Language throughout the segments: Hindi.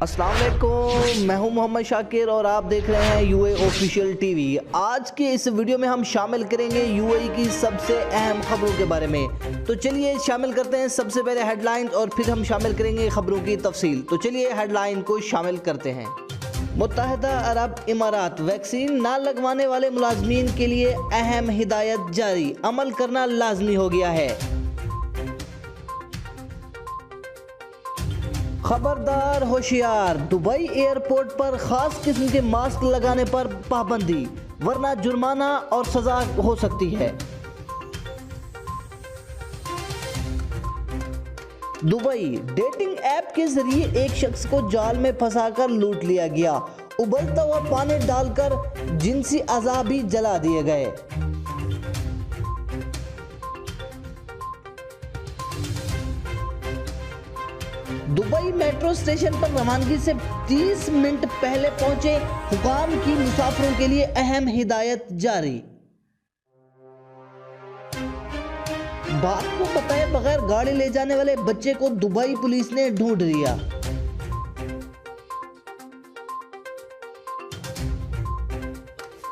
अस्सलाम वालेकुम, मैं हूं मोहम्मद शाकिर और आप देख रहे हैं यूए ऑफिशियल टीवी। आज के इस वीडियो में हम शामिल करेंगे यूएई की सबसे अहम खबरों के बारे में। तो चलिए शामिल करते हैं सबसे पहले हेडलाइंस और फिर हम शामिल करेंगे खबरों की तफसील। तो चलिए हेडलाइन को शामिल करते हैं। मुत्तहिदा अरब इमारात वैक्सीन ना लगवाने वाले मुलाजमीन के लिए अहम हिदायत जारी, अमल करना लाजमी हो गया है। खबरदार होशियार, दुबई एयरपोर्ट पर खास किस्म के मास्क लगाने पर पाबंदी, वरना जुर्माना और सजा हो सकती है। दुबई डेटिंग ऐप के जरिए एक शख्स को जाल में फंसाकर लूट लिया गया, उबलता हुआ पानी डालकर जिनसी अज़ा भी जला दिए गए। दुबई मेट्रो स्टेशन पर रवानगी से 30 मिनट पहले पहुंचे हुकाम की मुसाफिरों के लिए अहम हिदायत जारी। बाप को बताए बगैर गाड़ी ले जाने वाले बच्चे को दुबई पुलिस ने ढूंढ लिया।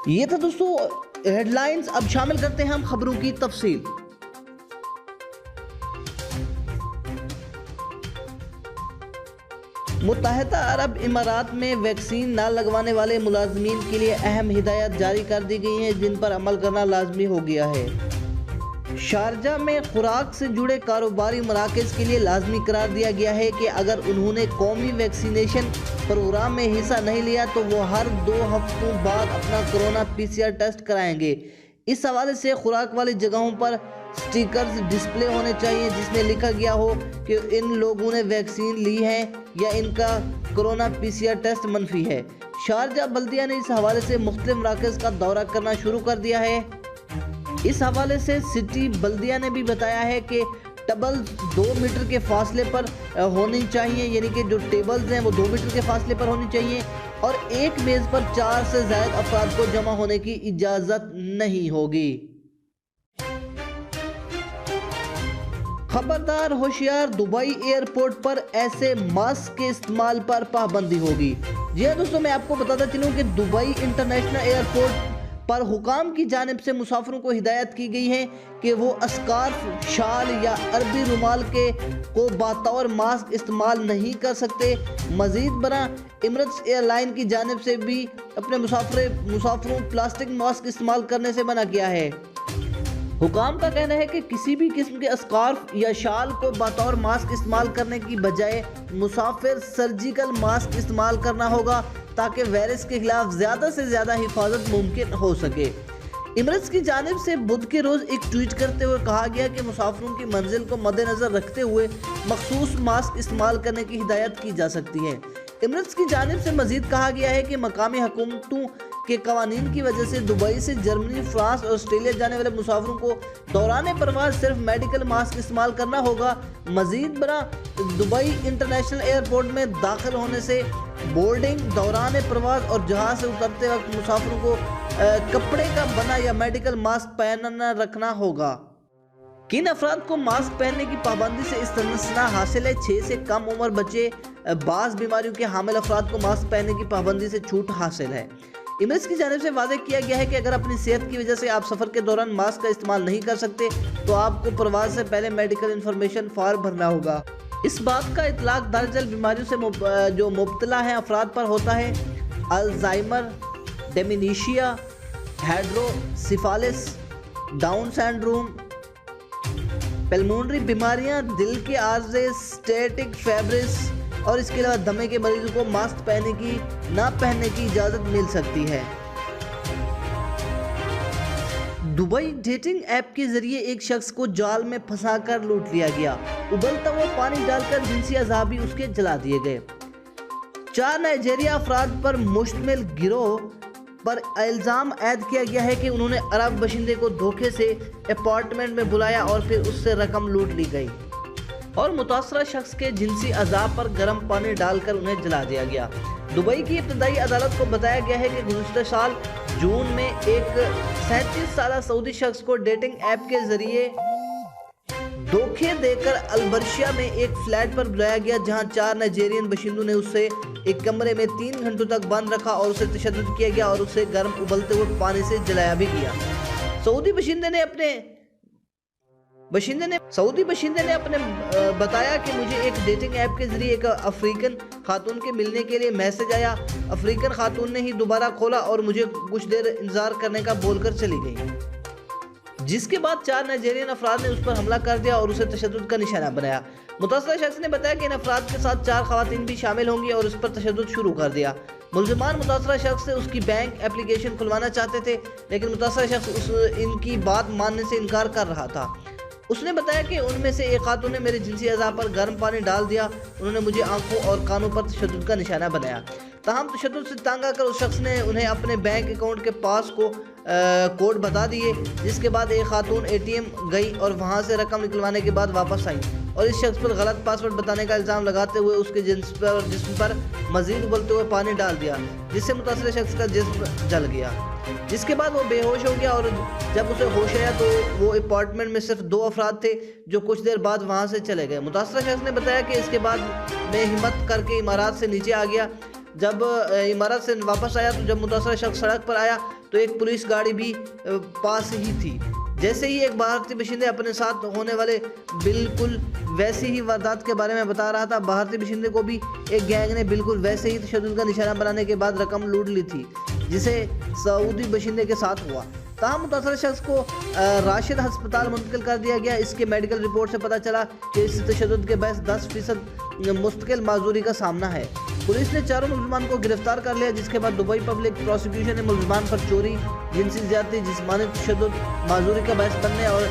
ये था दोस्तों हेडलाइंस। अब शामिल करते हैं हम खबरों की तफसील। मुत्तहिदा अरब इमारात में वैक्सीन ना लगवाने वाले मुलाजमीन के लिए अहम हिदायत जारी कर दी गई हैं, जिन पर अमल करना लाजमी हो गया है। शारजा में खुराक से जुड़े कारोबारी मराकज़ के लिए लाजमी करार दिया गया है कि अगर उन्होंने कौमी वैक्सीनेशन प्रोग्राम में हिस्सा नहीं लिया तो वो हर 2 हफ्तों बाद अपना कोरोना PCR टेस्ट कराएंगे। इस हवाले से खुराक वाली जगहों पर स्टिकर्स डिस्प्ले होने चाहिए जिसमें लिखा गया हो कि इन लोगों ने वैक्सीन ली है या इनका कोरोना PCR टेस्ट मनफी है। शारजा बल्दिया ने इस हवाले से मुख्तलिफ मराकज़ का दौरा करना शुरू कर दिया है। इस हवाले से सिटी बल्दिया ने भी बताया है कि टेबल्स 2 मीटर के फासले पर होनी चाहिए, यानी कि जो टेबल्स हैं वो 2 मीटर के फासले पर होनी चाहिए और एक मेज़ पर 4 से ज़्यादा अफराद को जमा होने की इजाज़त नहीं होगी। खबरदार होशियार, दुबई एयरपोर्ट पर ऐसे मास्क के इस्तेमाल पर पाबंदी होगी। जी हाँ दोस्तों, मैं आपको बताता चलूँ कि दुबई इंटरनेशनल एयरपोर्ट पर हुकाम की जानिब से मुसाफिरों को हिदायत की गई है कि वो स्कार्फ, शाल या अरबी रुमाल को बतौर मास्क इस्तेमाल नहीं कर सकते। मजीद बना एमिरेट्स एयरलाइन की जानिब से भी अपने मुसाफिरों प्लास्टिक मास्क इस्तेमाल करने से मना किया है। हुकाम का कहना है कि किसी भी किस्म के स्कार्फ या शाल को बतौर मास्क इस्तेमाल करने की बजाय मुसाफिर सर्जिकल मास्क इस्तेमाल करना होगा ताकि वायरस के खिलाफ ज़्यादा से ज़्यादा हिफाजत मुमकिन हो सके। एमिरेट्स की जानिब से बुध के रोज़ एक ट्वीट करते हुए कहा गया कि मुसाफिरों की मंजिल को मद्देनज़र रखते हुए मखसूस मास्क इस्तेमाल करने की हिदायत की जा सकती है। एमिरेट्स की जानिब से मज़ीद कहा गया है कि मकामी हुकूमतों के कवानीन की वजह से दुबई से जर्मनी, फ्रांस और ऑस्ट्रेलिया जाने वाले मुसाफिरों को दौरान परवाज सिर्फ मेडिकल मास्क इस्तेमाल करना होगा। मजीद बना दुबई इंटरनेशनल एयरपोर्ट में दाखिल होने से बोर्डिंग, दौरान प्रवास और जहाज से उतरते वक्त मुसाफिरों को कपड़े का बना या मेडिकल मास्क पहनना रखना होगा। किन अफराद को मास्क पहनने की पाबंदी से इस्तिस्ना हासिल है? 6 से कम उम्र बच्चे, बाज़ बीमारियों के हामिल अफराद को मास्क पहनने की पाबंदी से छूट हासिल है। एमिरेट्स की जानिब से वादे किया गया है कि अगर अपनी सेहत की वजह से आप सफ़र के दौरान मास्क का इस्तेमाल नहीं कर सकते तो आपको परवाज से पहले मेडिकल इंफॉर्मेशन फॉर्म भरना होगा। इस बात का इतलाक दर्जल बीमारियों से जो मुब्तला हैं अफराद पर होता है। Alzheimer, dementia, hydrocephalus, Down syndrome, pulmonary बीमारियां, दिल के आर्जे, स्टैटिक फेब्रिस और इसके अलावा दमे के मरीजों को मास्क ना पहनने की इजाज़त मिल सकती है। दुबई डेटिंग ऐप के जरिए एक शख्स को जाल में फंसाकर लूट लिया गया, उबलता हुआ पानी डालकर जिनसी अज़ा भी उसके जला दिए गए। 4 नाइजीरिया अफराद पर मुश्तमिल गिरोह पर इल्ज़ाम ऐद किया गया है कि उन्होंने अरब बशिंदे को धोखे से अपार्टमेंट में बुलाया और फिर उससे रकम लूट ली गई और मुतासरा शख्स के जिनसी अज़ा पर गर्म पानी डालकर उन्हें जला दिया गया। दुबई की इब्तदाई अदालत को बताया गया है कि गुज़िश्ता साल जून में एक 37 साला सऊदी शख्स को डेटिंग ऐप के जरिए धोखे देकर अल्बर्शिया में एक फ्लैट पर बुलाया गया, जहां 4 नाइजीरियन बाशिंदों ने उसे एक कमरे में 3 घंटों तक बंद रखा और उसे तशद्दुद किया गया और उसे गर्म उबलते हुए पानी से जलाया भी गया। सऊदी बाशिंदे ने अपने बताया कि मुझे एक डेटिंग ऐप के जरिए एक अफ्रीकन खातून के मिलने के लिए मैसेज आया। अफ्रीकन खातून ने ही दोबारा खोला और मुझे कुछ देर इंतजार करने का बोलकर चली गई, जिसके बाद 4 नाइजीरियन अफराद ने उस पर हमला कर दिया और उसे तशद्दुद का निशाना बनाया। मुतासरा शख्स ने बताया कि इन अफराद के साथ 4 खवातीन भी शामिल होंगी और उस पर तशद्दुद शुरू कर दिया। मुलजिमान मुतासरा शख्स से उसकी बैंक एप्लीकेशन खुलवाना चाहते थे, लेकिन मुतासरा शख्स इनकी बात मानने से इनकार कर रहा था। उसने बताया कि उनमें से एक खातून ने मेरे जिनसी अज़ा पर गर्म पानी डाल दिया। उन्होंने मुझे आंखों और कानों पर तशद्दुद का निशाना बनाया। ताहम तशद्दुद से तंग आकर उस शख्स ने उन्हें अपने बैंक अकाउंट के पास को कोड बता दिए, जिसके बाद एक खातून ATM गई और वहां से रकम निकलवाने के बाद वापस आई और इस शख्स पर गलत पासवर्ड बताने का इल्ज़ाम लगाते हुए उसके जिस्म पर मजीद उबलते हुए पानी डाल दिया, जिससे मुतासर शख्स का जिस्म जल गया, जिसके बाद वो बेहोश हो गया। और जब उसे होश आया तो वो अपार्टमेंट में सिर्फ 2 अफराद थे, जो कुछ देर बाद वहाँ से चले गए। मुतासर शख्स ने बताया कि इसके बाद मैं हिम्मत करके इमारत से नीचे आ गया। जब इमारत से वापस आया तो जब मुतासर शख्स सड़क पर आया तो एक पुलिस गाड़ी भी पास ही थी। जैसे ही एक भारतीय बाशिंदे अपने साथ होने वाले बिल्कुल वैसे ही वारदात के बारे में बता रहा था। भारतीय बाशिंदे को भी एक गैंग ने बिल्कुल वैसे ही तशद्दुद का निशाना बनाने के बाद रकम लूट ली थी, जिसे सऊदी बाशिंदे के साथ हुआ। ताहम मुतासर शख्स को राशिद अस्पताल मुंतकिल कर दिया गया। इसके मेडिकल रिपोर्ट से पता चला कि इस तशद्दुद के बहस 10% मुस्तकिल माजूरी का सामना है। पुलिस ने 4 मुलजमान को गिरफ्तार कर लिया, जिसके बाद दुबई पब्लिक प्रोसिक्यूशन ने मुलजमान पर चोरी, जिनसी ज्यादती, जिस्मानी तशद्दुद, माजूरी का बहस बनने और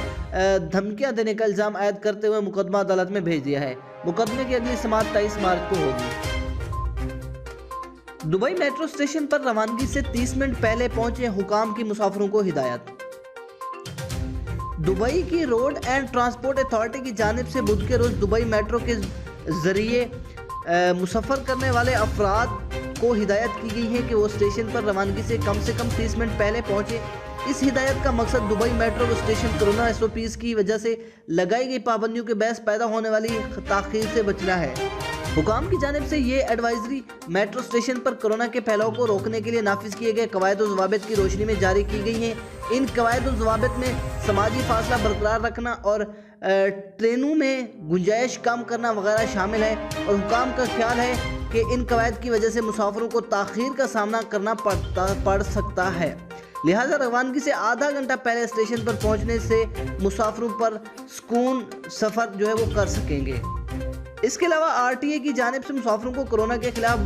धमकियां देने का इल्ज़ाम आयद करते हुए मुकदमा अदालत में भेज दिया है। मुकदमे की अगली समाअत 23 मार्च को होगी। दुबई मेट्रो स्टेशन पर रवानगी से 30 मिनट पहले पहुंचे हुकाम की मुसाफिरों को हिदायत। दुबई की रोड एंड ट्रांसपोर्ट अथॉरिटी की जानिब से बुध के रोज दुबई मेट्रो के जरिए मुसफ़र करने वाले अफराद को हिदायत की गई है कि वो स्टेशन पर रवानगी से कम 30 मिनट पहले पहुंचे। इस हिदायत का मकसद Dubai metro station corona SOPs की वजह से लगाई गई पाबंदियों के बहस पैदा होने वाली ताख़ीर से बचना है। हुकाम की जानिब से ये एडवाइजरी मेट्रो स्टेशन पर कोरोना के फैलाव को रोकने के लिए नाफिज किए गए कवायद और ज़वाबित की रोशनी में जारी की गई हैं। इन कवायद और ज़वाबित में समाजी फासला बरकरार रखना और ट्रेनों में गुंजाइश कम करना वगैरह शामिल है। और हुकाम का ख्याल है कि इन कवायद की वजह से मुसाफिरों को ताख़ीर का सामना करना पड़ सकता है, लिहाजा रवानगी से आधा घंटा पहले स्टेशन पर पहुंचने से मुसाफिरों पर सुकून सफ़र जो है वो कर सकेंगे। इसके अलावा RTA की जानिब से मुसाफिरों को कोरोना के खिलाफ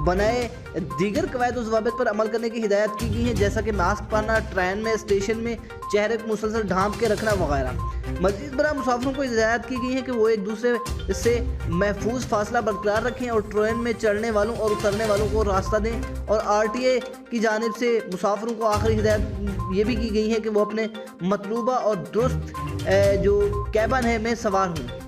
बनाए दीगर कवायद और ज़वाबित पर अमल करने की हिदायत की गई है, जैसा कि मास्क पहनना, ट्रेन में स्टेशन में चेहरे को मुसलसल ढांप के रखना वगैरह। मज़ीद बरा मुसाफिरों को हिदायत की गई है कि वो एक दूसरे से महफूज फासला बरकरार रखें और ट्रेन में चढ़ने वालों और उतरने वालों को रास्ता दें। और RTA की जानिब से मुसाफिरों को आखिरी हिदायत ये भी की गई है कि वो अपने मतलूबा और दुरुस्त जो कैबन है में सवार हों।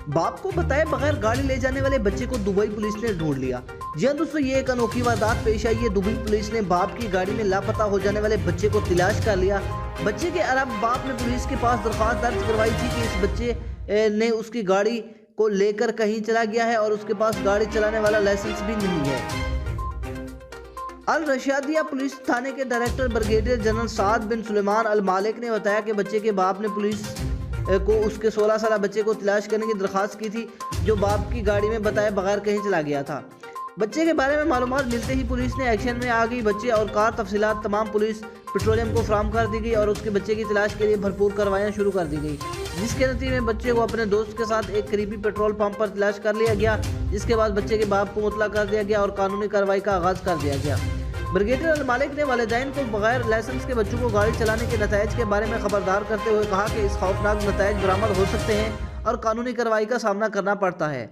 बाप को बताए बगैर गाड़ी ले जाने वाले बच्चे को दुबई पुलिस ने ढूंढ लिया। जी हाँ दोस्तों, ये एक अनोखी वारदात पेश आई है। दुबई पुलिस ने बाप की गाड़ी में लापता हो जाने वाले बच्चे को तलाश कर लिया। बच्चे के अलावा बाप ने पुलिस के पास दरख्वास्त दर्ज करवाई थी कि इस बच्चे ने उसकी गाड़ी को लेकर कहीं चला गया है और उसके पास गाड़ी चलाने वाला लाइसेंस भी नहीं है। अल रशिदिया पुलिस थाने के डायरेक्टर ब्रिगेडियर जनरल साद बिन सुलेमान अल मालिक ने बताया कि बच्चे के बाप ने पुलिस को उसके 16 साल बच्चे को तलाश करने की दरख्वास्त की थी, जो बाप की गाड़ी में बताए बगैर कहीं चला गया था। बच्चे के बारे में मालूमात मिलते ही पुलिस ने एक्शन में आ गई। बच्चे और कार तफसीलात तमाम पुलिस पेट्रोलियम को फराहम कर दी गई और उसके बच्चे की तलाश के लिए भरपूर कार्रवाइयाँ शुरू कर दी गई, जिसके नतीजे में बच्चे को अपने दोस्त के साथ एक करीबी पेट्रोल पंप पर तलाश कर लिया गया, जिसके बाद बच्चे के बाप को मुतला कर दिया गया और कानूनी कार्रवाई का आगाज़ कर दिया गया। ब्रिगेडियर अल मालिक ने वालिदैन को बगैर लाइसेंस के बच्चों को गाड़ी चलाने के नतायज के बारे में खबरदार करते हुए कहा कि इस खौफनाक नतायज बरामद हो सकते हैं और कानूनी कार्रवाई का सामना करना पड़ता है।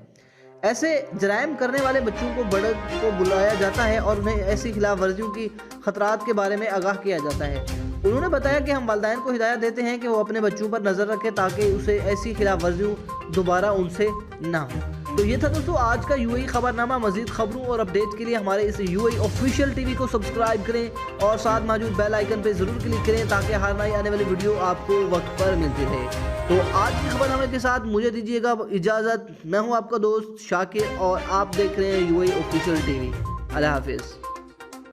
ऐसे जराइम करने वाले बच्चों को बड़े को बुलाया जाता है और उन्हें ऐसी खिलाफ वर्जियों की खतरात के बारे में आगाह किया जाता है। उन्होंने बताया कि हम वालिदैन को हिदायत देते हैं कि वो अपने बच्चों पर नज़र रखें ताकि उसे ऐसी खिलाफ वर्जियों दोबारा उनसे ना हो। तो ये था दोस्तों आज का यूएई खबरनामा। मजीद खबरों और अपडेट के लिए हमारे इस यूएई ऑफिशियल टीवी को सब्सक्राइब करें और साथ मौजूद बेल आइकन पे जरूर क्लिक करें ताकि हर नई आने वाली वीडियो आपको वक्त पर मिलती रहे। तो आज की खबरनामे के साथ मुझे दीजिएगा इजाज़त। मैं हूँ आपका दोस्त शाकिर और आप देख रहे हैं यूएई ऑफिशियल टीवी। अल्लाह हाफिज़।